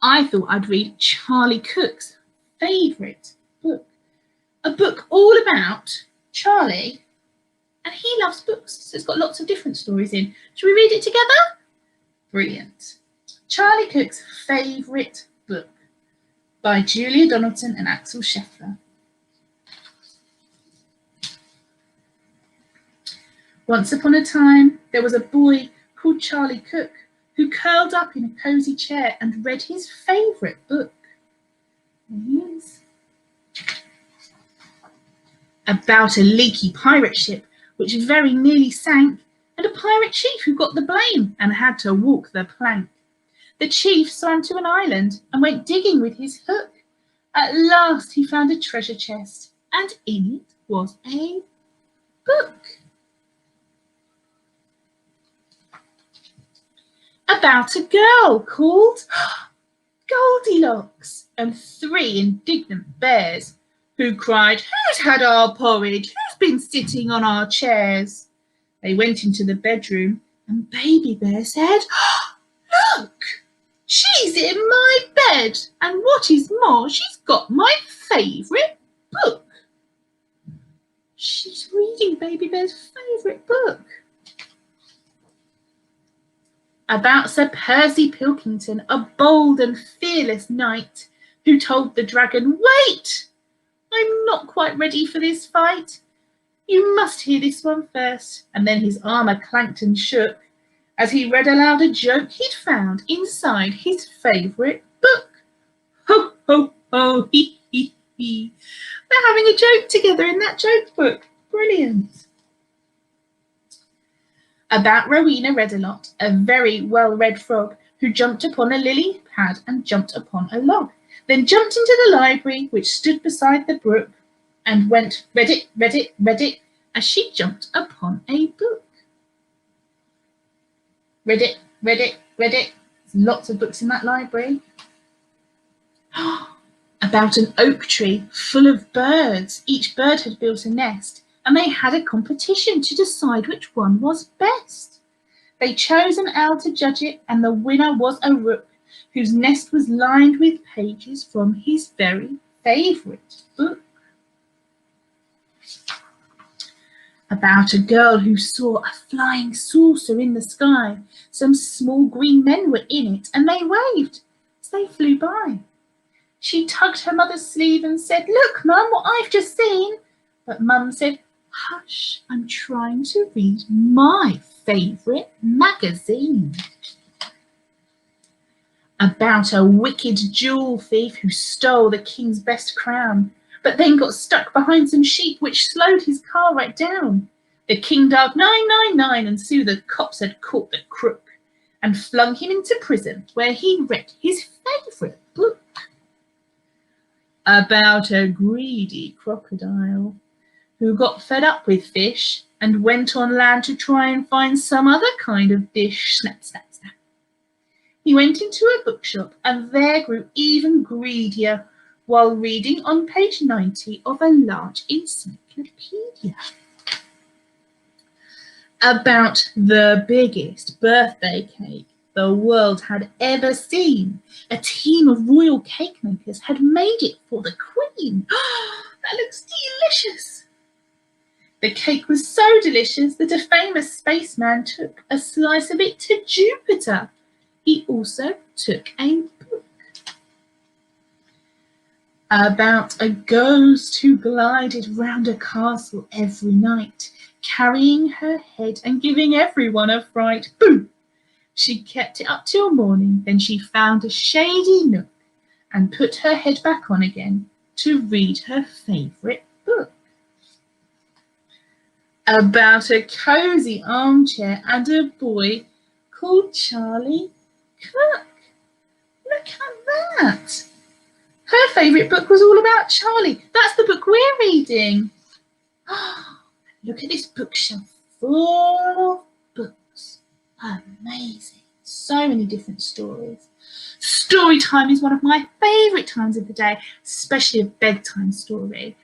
I thought I'd read Charlie Cook's favourite book. A book all about Charlie, and he loves books, so it's got lots of different stories in. Shall we read it together? Brilliant. Charlie Cook's favourite book by Julia Donaldson and Axel Scheffler. Once upon a time, there was a boy called Charlie Cook who curled up in a cosy chair and read his favourite book. There he is. About a leaky pirate ship which very nearly sank, and a pirate chief who got the blame and had to walk the plank. The chief swam to an island and went digging with his hook. At last he found a treasure chest, and in it was a book. About a girl called Goldilocks and 3 indignant bears who cried, "Who's had our porridge? Who's been sitting on our chairs?" They went into the bedroom and Baby Bear said, "Look, she's in my bed, and what is more, she's got my favourite book." She's reading Baby Bear's favourite book. About Sir Percy Pilkington, a bold and fearless knight who told the dragon, "Wait! I'm not quite ready for this fight. You must hear this one first." And then his armour clanked and shook as he read aloud a joke he'd found inside his favourite book. Ho, ho, ho, hee, hee, hee. They're having a joke together in that joke book. Brilliant. About Rowena Redalot, a very well-read frog who jumped upon a lily pad and jumped upon a log, then jumped into the library which stood beside the brook and went, read it, read it, read it, as she jumped upon a book. Read it, read it, read it. There's lots of books in that library. About an oak tree full of birds. Each bird had built a nest, and they had a competition to decide which one was best. They chose an owl to judge it, and the winner was a rook whose nest was lined with pages from his very favourite book. About a girl who saw a flying saucer in the sky. Some small green men were in it, and they waved as they flew by. She tugged her mother's sleeve and said, "Look, Mum, what I've just seen." But Mum said, "Hush, I'm trying to read my favourite magazine." About a wicked jewel thief who stole the king's best crown, but then got stuck behind some sheep which slowed his car right down. The king dialed 999 and soon the cops had caught the crook and flung him into prison where he read his favourite book. About a greedy crocodile who got fed up with fish and went on land to try and find some other kind of dish. Snap, snap, snap. He went into a bookshop and there grew even greedier while reading on page 90 of a large encyclopedia. About the biggest birthday cake the world had ever seen. A team of royal cake makers had made it for the Queen. That looks delicious. The cake was so delicious that a famous spaceman took a slice of it to Jupiter. He also took a book. About a ghost who glided round a castle every night, carrying her head and giving everyone a fright. Boom! She kept it up till morning, then she found a shady nook and put her head back on again to read her favourite book. About a cosy armchair and a boy called Charlie Cook. Look at that. Her favourite book was all about Charlie. That's the book we're reading. Look at this bookshelf full of books. Amazing. So many different stories. Story time is one of my favourite times of the day, especially a bedtime story.